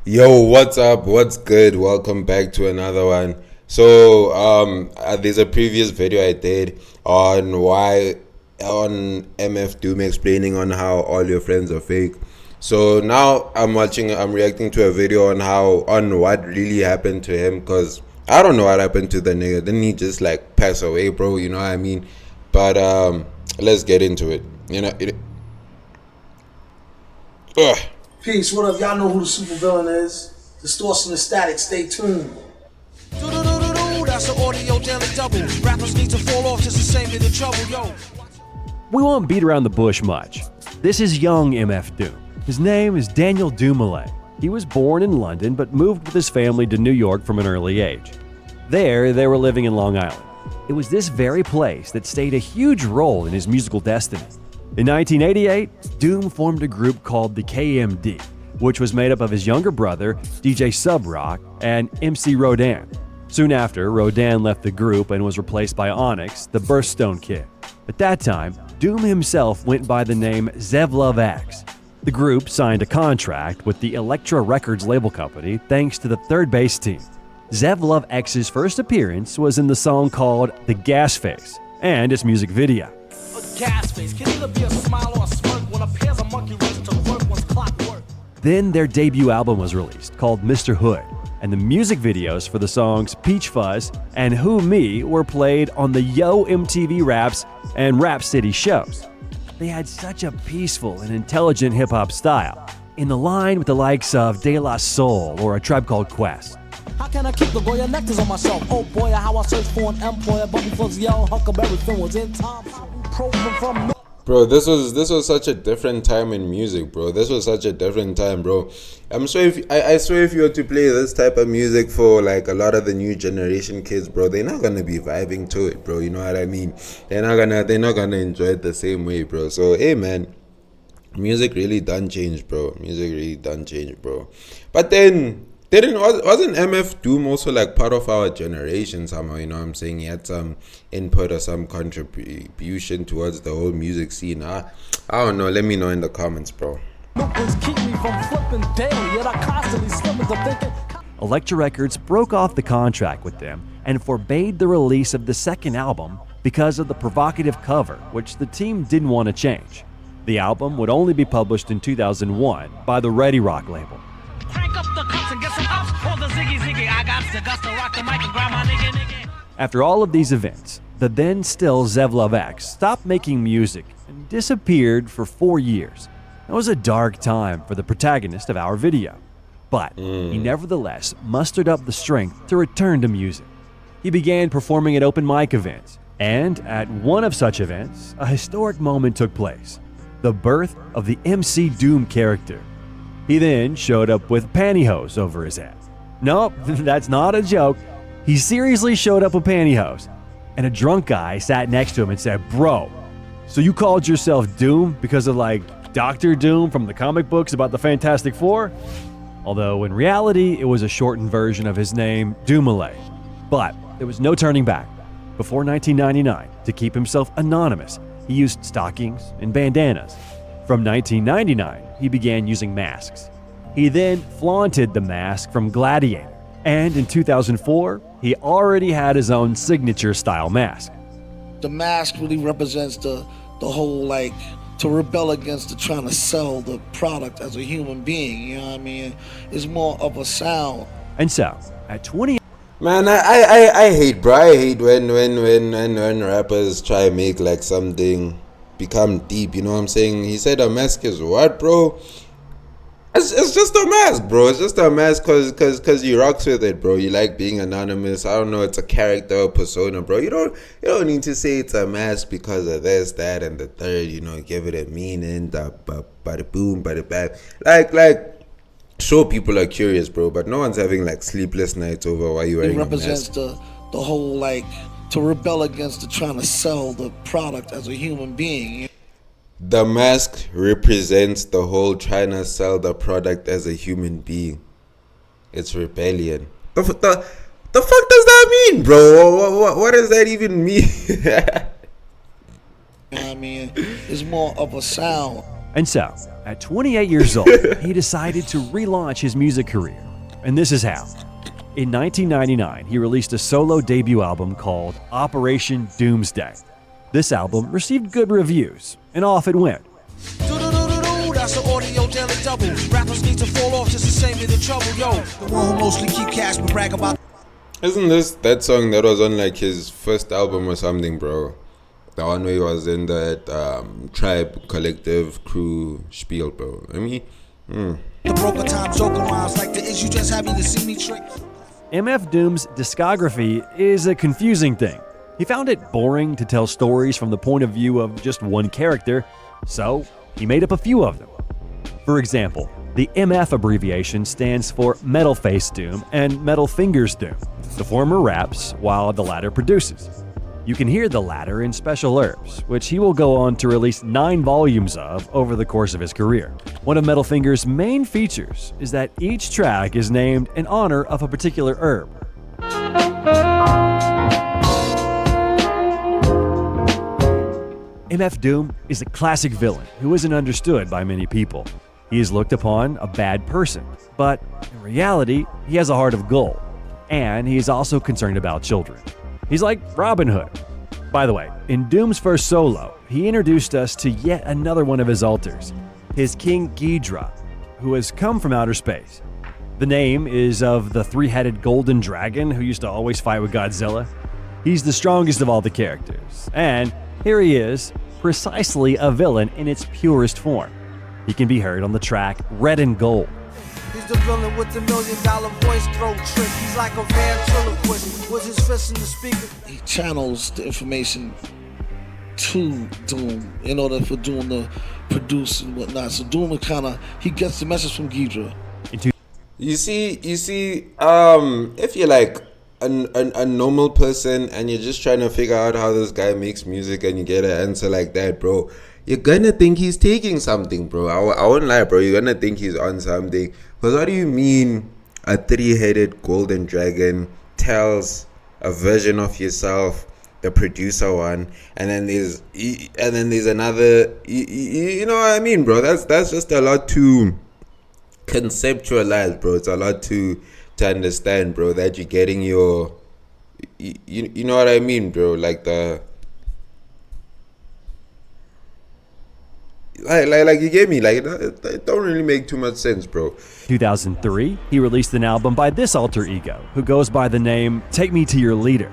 Yo, what's up? What's good? Welcome back to another one. So, there's a previous video I did on MF Doom explaining on how all your friends are fake. So now I'm reacting to a video on what really happened to him, cause I don't know what happened to the nigga. Didn't he just like pass away, bro? You know what I mean? But let's get into it. Ugh. Peace, what up? Y'all know who the supervillain is. Distortion and Static, stay tuned. That's the audio daily double. Rappers need to fall off just to save me the trouble, yo. We won't beat around the bush much. This is young MF Doom. His name is Daniel Dumoulet. He was born in London but moved with his family to New York from an early age. There, they were living in Long Island. It was this very place that stayed a huge role in his musical destiny. In 1988, Doom formed a group called the KMD, which was made up of his younger brother, DJ Subrock, and MC Rodan. Soon after, Rodan left the group and was replaced by Onyx, the Birthstone Kid. At that time, Doom himself went by the name Zev Love X. The group signed a contract with the Elektra Records label company thanks to the Third Bass team. Zev Love X's first appearance was in the song called The Gas Face and its music video. Then their debut album was released called Mr. Hood, and the music videos for the songs Peach Fuzz and Who Me were played on the Yo MTV Raps and Rap City shows. They had such a peaceful and intelligent hip-hop style, in the line with the likes of De La Soul or A Tribe Called Quest. How can I keep the Goya nectars on myself? Oh boy, how I search for an employer, but before the yellow Huckleberry film was in time. From Bro, this was such a different time in music, bro. This was such a different time, bro. I swear if you were to play this type of music for like a lot of the new generation kids, bro, they're not gonna be vibing to it, bro. You know what I mean? They're not gonna enjoy it the same way, bro. So hey man, music really done change, bro. Music really done change, bro. But then wasn't MF Doom also like part of our generation somehow? You know what I'm saying? He had some input or some contribution towards the whole music scene. I don't know. Let me know in the comments, bro. Elektra Records broke off the contract with them and forbade the release of the second album because of the provocative cover, which the team didn't want to change. The album would only be published in 2001 by the Ready Rock label. After all of these events, the then still Zev Love X stopped making music and disappeared for 4 years. It was a dark time for the protagonist of our video, but he nevertheless mustered up the strength to return to music. He began performing at open mic events, and at one of such events, a historic moment took place: the birth of the MC Doom character. He then showed up with pantyhose over his head. Nope, that's not a joke. He seriously showed up with pantyhose. And a drunk guy sat next to him and said, "Bro, so you called yourself Doom because of like Dr. Doom from the comic books about the Fantastic Four?" Although in reality, it was a shortened version of his name, Dumoulet. But there was no turning back. Before 1999, to keep himself anonymous, he used stockings and bandanas. From 1999, he began using masks. He then flaunted the mask from Gladiator, and in 2004, he already had his own signature style mask. The mask really represents the whole like to rebel against the trying to sell the product as a human being, you know what I mean? It's more of a sound. And so, at 20, Man, I hate, bro. I hate when rappers try to make like something become deep. You know what I'm saying? He said a mask is what, bro? It's just a mask, bro. It's just a mask cause you rocks with it, bro. You like being anonymous. I don't know. It's a character or persona, bro. You don't need to say it's a mask because of this, that, and the third. You know, give it a meaning. Bada boom, bada bang. Like. Sure, people are curious, bro, but no one's having like sleepless nights over why you wearing a mask. It represents the whole like to rebel against the trying to sell the product as a human being. The mask represents the whole trying to sell the product as a human being. It's rebellion. The fuck does that mean, bro? What does that even mean? I mean, it's more of a sound. And so, At 28 years old, he decided to relaunch his music career, and this is how. In 1999, he released a solo debut album called Operation Doomsday. This album received good reviews, and off it went. That's the audio daily double. Rappers need to fall off just to save me the trouble, yo. The one who mostly keep cash but brag about. Isn't this that song that was on like his first album or something, bro? The one where he was in that Tribe Collective crew spiel, bro. I mean, The broken time joking rhymes like the is you just happy to see me trick. MF Doom's discography is a confusing thing. He found it boring to tell stories from the point of view of just one character, so he made up a few of them. For example, the MF abbreviation stands for Metal Face Doom and Metal Fingers Doom. The former raps while the latter produces. You can hear the latter in Special Herbs, which he will go on to release 9 volumes of over the course of his career. One of Metal Fingers' main features is that each track is named in honor of a particular herb. MF Doom is a classic villain who isn't understood by many people. He is looked upon a bad person, but in reality, he has a heart of gold, and he is also concerned about children. He's like Robin Hood. By the way, in Doom's first solo, he introduced us to yet another one of his alters, his King Ghidra, who has come from outer space. The name is of the 3-headed golden dragon who used to always fight with Godzilla. He's the strongest of all the characters, and here he is, precisely a villain in its purest form. He can be heard on the track Red and Gold. He's the villain with the $1 million voice throat trick. He's like a ventriloquist with his fist in the speaker. He channels the information to Doom in order for Doom to produce and whatnot. So Doom he gets the message from Ghidra. you see, if you're like a normal person and you're just trying to figure out how this guy makes music and you get an answer like that, bro, you're gonna think he's taking something, bro. I won't lie, bro. You're gonna think he's on something. Because what do you mean a 3-headed golden dragon tells a version of yourself, the producer one, and then there's another, you know what I mean, bro? That's just a lot to conceptualize, bro. It's a lot to understand, bro, that you're getting your, you know what I mean, bro, like the like you get me, like it don't really make too much sense, bro. 2003, he released an album by this alter ego, who goes by the name Take Me to Your Leader.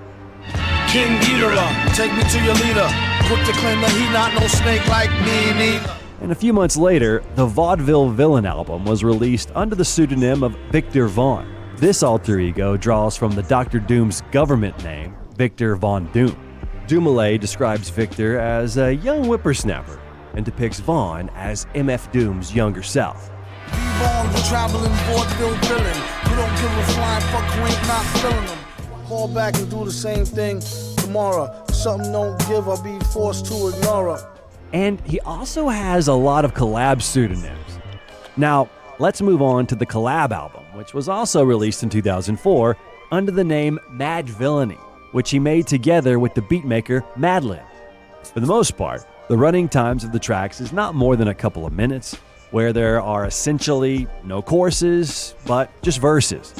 King Ghidorah, take me to your leader. Quick to claim that he not no snake like me neither. And a few months later, the Vaudeville Villain album was released under the pseudonym of Victor Vaughn. This alter ego draws from the Dr. Doom's government name, Victor Von Doom. Dumoulin describes Victor as a young whippersnapper and depicts Vaughn as MF Doom's younger self. Vaughn, the traveling vaudeville villain. You don't give a flying fuck who ain't not feeling them. Call back and do the same thing tomorrow. If something don't give, I'll be forced to ignore her. And he also has a lot of collab pseudonyms. Now, let's move on to the collab album, which was also released in 2004 under the name Mad Villainy, which he made together with the beatmaker Madlib. For the most part, the running times of the tracks is not more than a couple of minutes, where there are essentially no choruses, but just verses.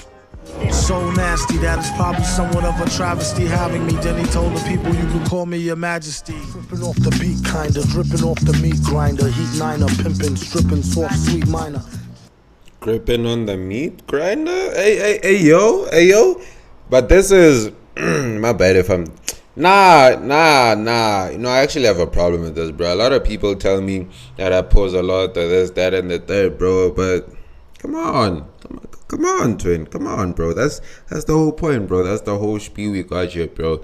So nasty that it's probably somewhat of a travesty having me. Then he told the people you could call me your majesty. Tripping off the beat kinda, dripping off the meat grinder. Heat niner, pimping, stripping, soft, sweet minor. Gripping on the meat grinder? Hey, yo. But this is, my bad if I'm, nah. You know, I actually have a problem with this, bro. A lot of people tell me that I pose a lot of this, that, and the third, bro. But come on, twin. Come on, bro. That's the whole point, bro. That's the whole spiel we got here, bro.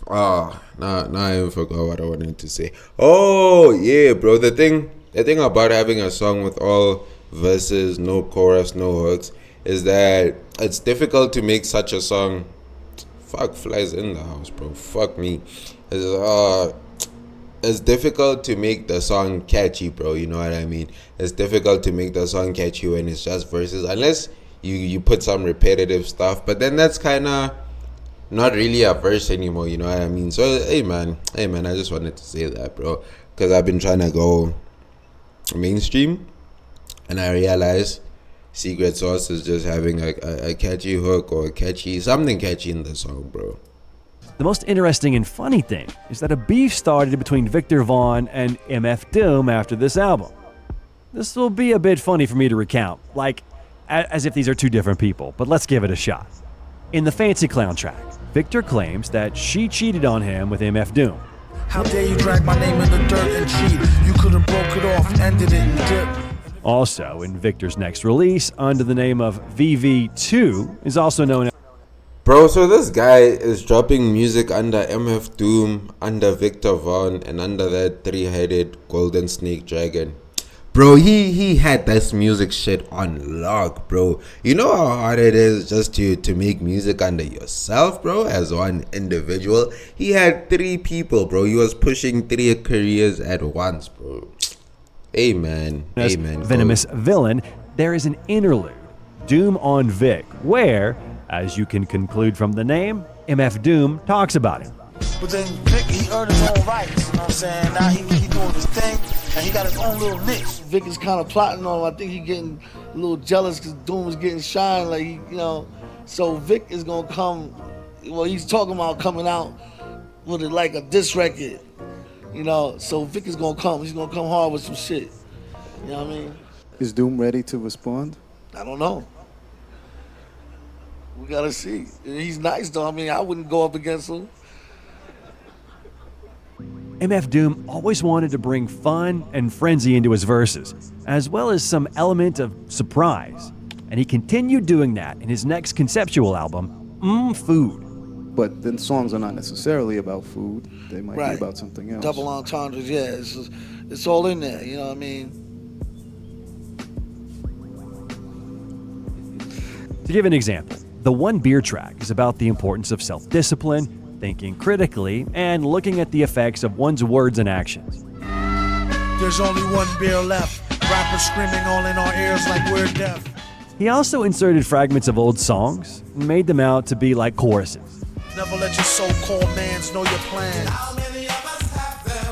Now I even forgot what I wanted to say. Oh, yeah, bro. The thing about having a song with all verses, no chorus, no hooks, is that it's difficult to make such a song. Fuck, flies in the house, bro. Fuck me. It's difficult to make the song catchy, bro. You know what I mean? It's difficult to make the song catchy when it's just verses, unless you put some repetitive stuff. But then that's kind of not really a verse anymore. You know what I mean? So hey man, I just wanted to say that, bro, because I've been trying to go mainstream, and I realized Secret Sauce is just having a catchy hook or something catchy in the song, bro. The most interesting and funny thing is that a beef started between Victor Vaughn and MF Doom after this album. This will be a bit funny for me to recount, like as if these are two different people, but let's give it a shot. In the Fancy Clown track, Victor claims that she cheated on him with MF Doom. How dare you drag my name in the dirt and cheat? You could have broke it off, ended it, and dipped. Also, in Victor's next release, under the name of VV2, is also known as... Bro, so this guy is dropping music under MF Doom, under Victor Vaughn, and under that three-headed golden snake dragon. Bro, he had this music shit on lock, bro. You know how hard it is just to make music under yourself, bro, as one individual? He had 3 people, bro. He was pushing 3 careers at once, bro. Amen. Amen. Venomous Villain, there is an interlude, Doom on Vic, where, as you can conclude from the name, MF Doom talks about him. But then Vic, he earned his own rights, you know what I'm saying? Now he doing his thing, and he got his own little niche. Vic is kind of plotting on him. I think he getting a little jealous because Doom is getting shine, like, so Vic is gonna come, well, he's talking about coming out with it like a diss record, so Vic is gonna come. He's gonna come hard with some shit. You know what I mean? Is Doom ready to respond? I don't know. We gotta see. He's nice though. I mean, I wouldn't go up against him. MF Doom always wanted to bring fun and frenzy into his verses, as well as some element of surprise. And he continued doing that in his next conceptual album, Food. But then songs are not necessarily about food. They might Right. be about something else. Double entendres, yeah. It's all in there, you know what I mean? To give an example, the One Beer track is about the importance of self-discipline, thinking critically, and looking at the effects of one's words and actions. There's only one beer left. Rappers screaming all in our ears like we're deaf. He also inserted fragments of old songs and made them out to be like choruses. Never let your so-called mans know your plans.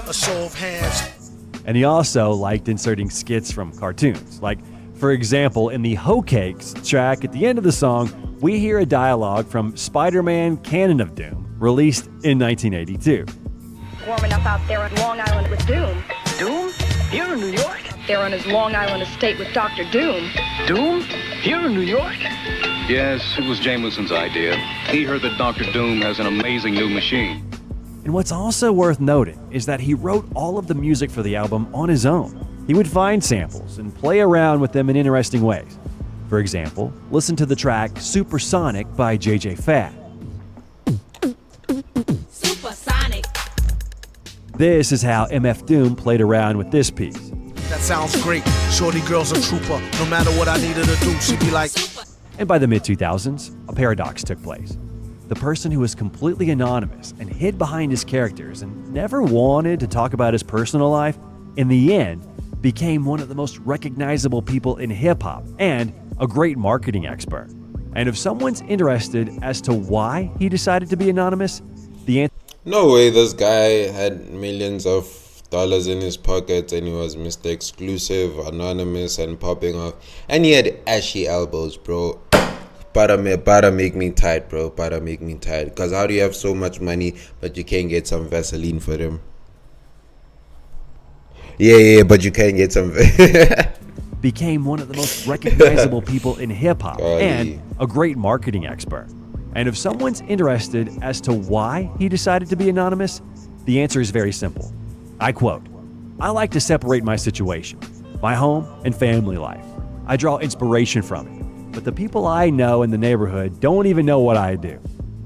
A show of hands. And he also liked inserting skits from cartoons. Like, for example, in the Hoe Cakes track at the end of the song, we hear a dialogue from Spider-Man Canon of Doom, released in 1982. Warming up out there on Long Island with Doom. Doom? Here in New York? They're on his Long Island estate with Dr. Doom. Doom? Here in New York? Yes, it was Jameson's idea. He heard that Dr. Doom has an amazing new machine. And what's also worth noting is that he wrote all of the music for the album on his own. He would find samples and play around with them in interesting ways. For example, listen to the track Supersonic by JJ Fad. Supersonic. This is how MF Doom played around with this piece. That sounds great. Shorty girl's a trooper. No matter what I needed to do, she'd be like... And by the mid-2000s, a paradox took place. The person who was completely anonymous and hid behind his characters and never wanted to talk about his personal life, in the end, became one of the most recognizable people in hip-hop and a great marketing expert. And if someone's interested as to why he decided to be anonymous, the answer... No way this guy had millions of dollars in his pockets and he was Mr. Exclusive, anonymous, and popping off. And he had ashy elbows, bro. Butter make me tight, bro. Butter make me tight. Because how do you have so much money but you can't get some Vaseline for them? Yeah, but you can get some... became one of the most recognizable people in hip-hop and a great marketing expert. And if someone's interested as to why he decided to be anonymous, the answer is very simple. I quote, "I like to separate my situation, my home and family life. I draw inspiration from it, but the people I know in the neighborhood don't even know what I do.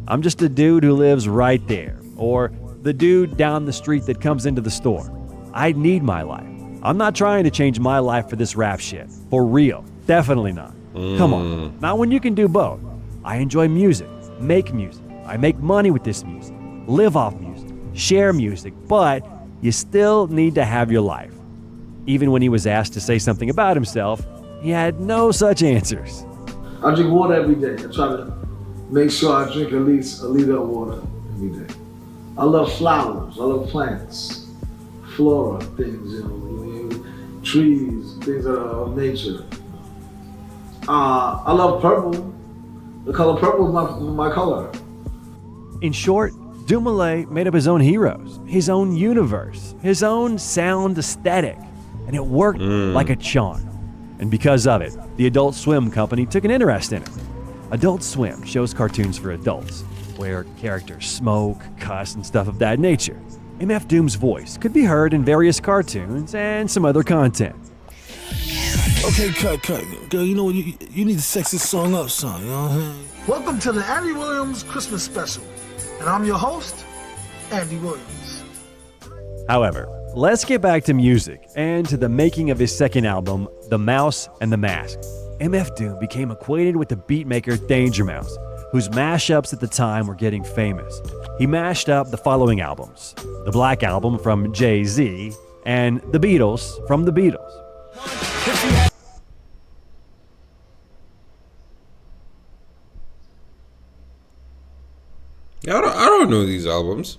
I'm just a dude who lives right there, or the dude down the street that comes into the store. I need my life. I'm not trying to change my life for this rap shit. For real. Definitely not. Come on. Not when you can do both. I enjoy music, make music. I make money with this music, live off music, share music, but you still need to have your life." Even when he was asked to say something about himself, he had no such answers. I drink water every day. I try to make sure I drink at least a liter of water every day. I love flowers. I love plants, flora, things, trees, things of nature. I love purple. The color purple is my color. In short, Dumoulin made up his own heroes, his own universe, his own sound aesthetic, and it worked like a charm. And because of it, the Adult Swim company took an interest in it. Adult Swim shows cartoons for adults, where characters smoke, cuss, and stuff of that nature. MF Doom's voice could be heard in various cartoons and some other content. Okay, cut. Girl, you know what? You need to sex this song up, son. You know what I'm saying? Welcome to the Andy Williams Christmas Special. And I'm your host, Andy Williams. However, let's get back to music and to the making of his second album, The Mouse and the Mask. MF Doom became acquainted with the beatmaker Danger Mouse, whose mashups at the time were getting famous. He mashed up the following albums: the Black Album from Jay-Z and The Beatles from The Beatles. I don't know these albums.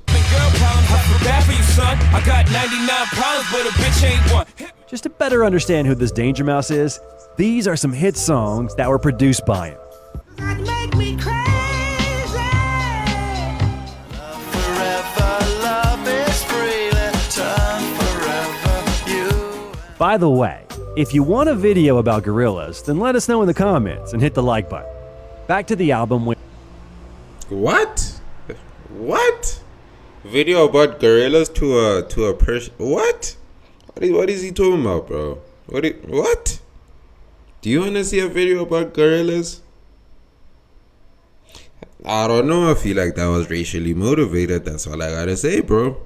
Just to better understand who this Danger Mouse is, these are some hit songs that were produced by him. By the way, if you want a video about Gorillaz, then let us know in the comments and hit the like button. Back to the album when... What? Video about Gorillaz to a person? What? What is he talking about, bro? What? Do you want to see a video about Gorillaz? I don't know. I feel like that was racially motivated. That's all I gotta say, bro.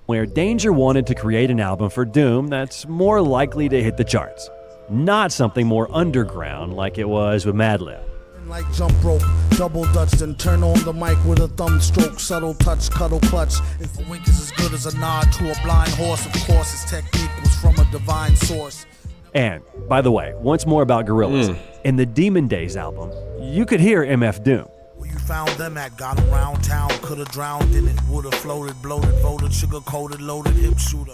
Where Danger wanted to create an album for Doom that's more likely to hit the charts, not something more underground like it was with Madlib. Like jump rope, double dutch, then turn on the mic with a thumb stroke, subtle touch, cuddle clutch. If a wink is as good as a nod to a blind horse, of course his technique was from a divine source. And, by the way, once more about Gorillaz. In the Demon Days album, you could hear MF Doom. Where you found them at, got around town, could've drowned in it, would've floated, bloated, voted, sugar-coated, loaded, hip shooter.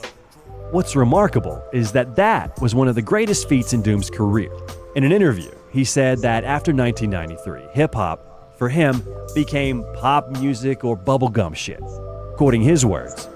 What's remarkable is that was one of the greatest feats in Doom's career. In an interview, he said that after 1993, hip-hop, for him, became pop music or bubblegum shit. Quoting his words,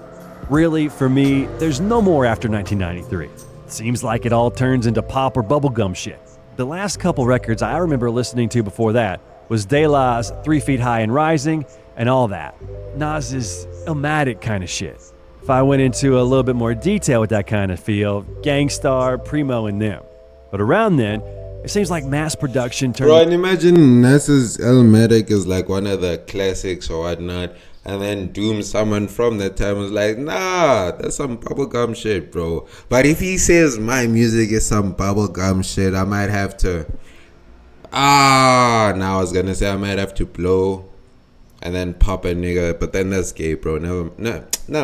"Really, for me, there's no more after 1993. Seems like it all turns into pop or bubblegum shit. The last couple records I remember listening to before that was De La's 3 Feet High and Rising and all that. Nas's Illmatic kind of shit. If I went into a little bit more detail with that kind of feel, Gangstar, Primo, and them. But around then, it seems like mass production turned..." Bro, and imagine Nas's Illmatic is like one of the classics or whatnot, and then Doom, someone from that time was like, nah, that's some bubblegum shit, bro. But if he says my music is some bubblegum shit, I might have to... now I was gonna say I might have to blow and then pop a nigga, but then that's gay, bro. Never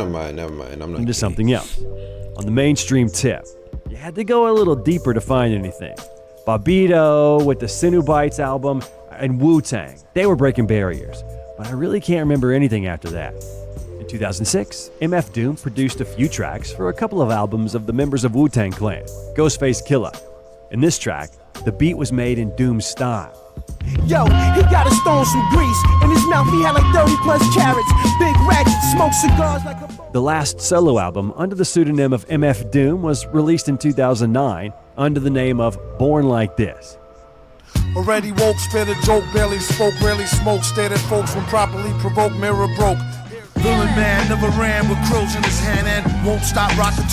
mind. I'm not into gay. something else. On the mainstream tip, you had to go a little deeper to find anything. Bobbito with the Cenobites album and Wu-Tang, they were breaking barriers, but I really can't remember anything after that. In 2006, MF Doom produced a few tracks for a couple of albums of the members of Wu-Tang Clan, Ghostface Killah. In this track, the beat was made in Doom's style. Yo, he got a stone some grease. In his mouth he had like 30 plus carrots. Big racks, smoke cigars like a... The last solo album under the pseudonym of MF Doom was released in 2009 under the name of Born Like This. Already woke, spit a joke, barely spoke, rarely smoked, stared at folks when properly provoked, mirror broke. Villain man never ran with krills in his hand and won't stop rocking.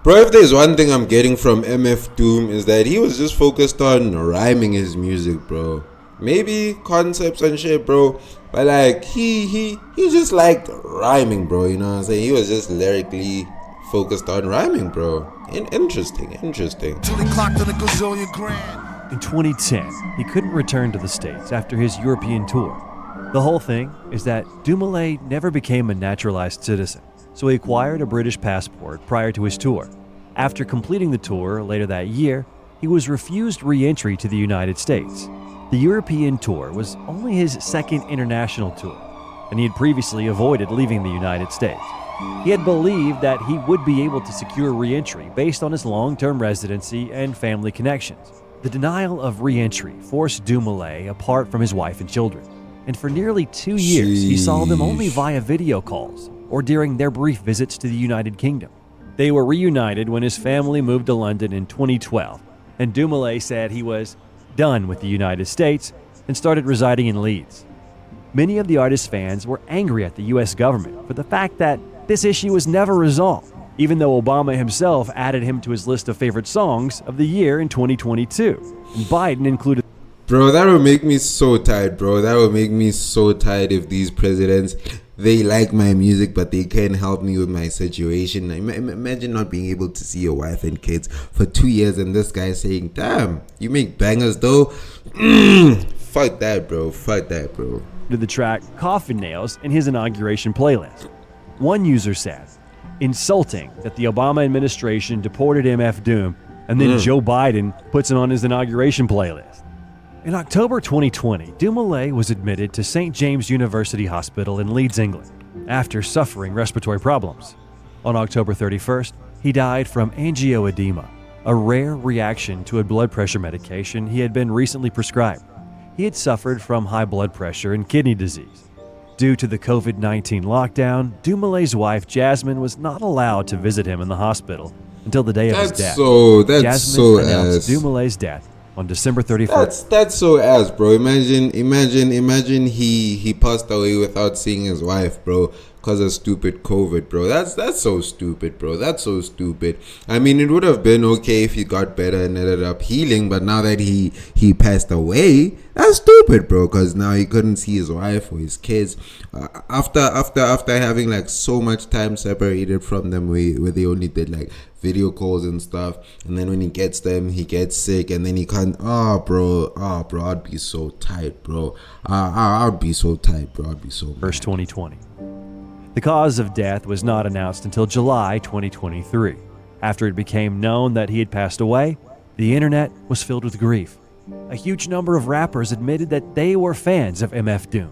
Bro, if there's one thing I'm getting from MF Doom is that he was just focused on rhyming his music, bro. Maybe concepts and shit, bro, but like he just liked rhyming, bro. You know what I'm saying? He was just lyrically focused on rhyming, bro. Interesting. Till he clocked in a gazillion grand. In 2010, he couldn't return to the States after his European tour. The whole thing is that Dumoulin never became a naturalized citizen, so he acquired a British passport prior to his tour. After completing the tour later that year, he was refused re-entry to the United States. The European tour was only his second international tour, and he had previously avoided leaving the United States. He had believed that he would be able to secure re-entry based on his long-term residency and family connections. The denial of re-entry forced Dumoulin apart from his wife and children, and for nearly 2 years he saw them only via video calls or during their brief visits to the United Kingdom. They were reunited when his family moved to London in 2012, and Dumoulin said he was done with the United States and started residing in Leeds. Many of the artist's fans were angry at the US government for the fact that this issue was never resolved, even though Obama himself added him to his list of favorite songs of the year in 2022. And Biden included. Bro, that would make me so tired, bro. That would make me so tired if these presidents, they like my music, but they can't help me with my situation. Imagine not being able to see your wife and kids for 2 years and this guy saying, damn, you make bangers though? Fuck that, bro. Fuck that, bro. The track Coffin Nails in his inauguration playlist. One user said, insulting that the Obama administration deported MF Doom and then Joe Biden puts it on his inauguration playlist. In October 2020, Dumoulin was admitted to St. James University Hospital in Leeds, England, after suffering respiratory problems. On October 31st, he died from angioedema, a rare reaction to a blood pressure medication he had been recently prescribed. He had suffered from high blood pressure and kidney disease. Due to the COVID-19 lockdown, Dumoulin's wife Jasmine was not allowed to visit him in the hospital until the day of his death. That's Jasmine so announced ass. Dumoulin's death on December 31st. That's so ass, bro. Imagine he passed away without seeing his wife, bro, because of stupid COVID, bro. That's so stupid, bro. That's so stupid. I mean, it would have been okay if he got better and ended up healing, but now that he passed away, that's stupid, bro, because now he couldn't see his wife or his kids after having like so much time separated from them, where they only did like video calls and stuff, and then when he gets them, he gets sick, and then he can't. Bro, I'd be so tight, bro. I'd be so tight, bro. I'd be so mad. Verse 2020. The cause of death was not announced until July 2023. After it became known that he had passed away, the internet was filled with grief. A huge number of rappers admitted that they were fans of MF Doom.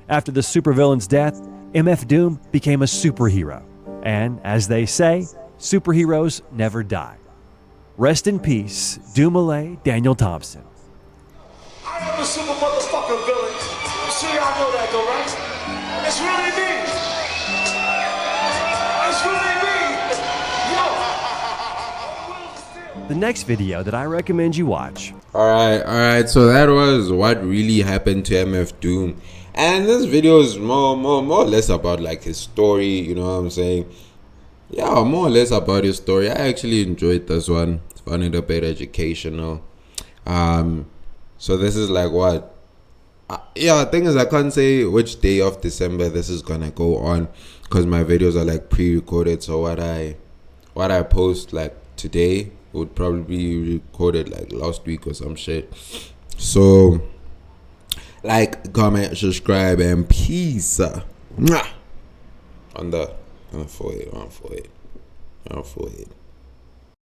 After the supervillain's death, MF Doom became a superhero. And, as they say, superheroes never die. Rest in peace, Dumoulin Daniel Thompson. I am a super motherfucking villain. I'm sure y'all know that though, right? It's really me. It's really me. Yo. The next video that I recommend you watch. Alright, so that was what really happened to MF Doom. And this video is more or less about like his story, you know what I'm saying? Yeah, more or less about his story. I actually enjoyed this one. Found it a bit educational. So this is like what? The thing is, I can't say which day of December this is gonna go on, because my videos are like pre-recorded. So what I post like today would probably be recorded like last week or some shit. So like, comment, subscribe, and peace. Mwah. On the forehead.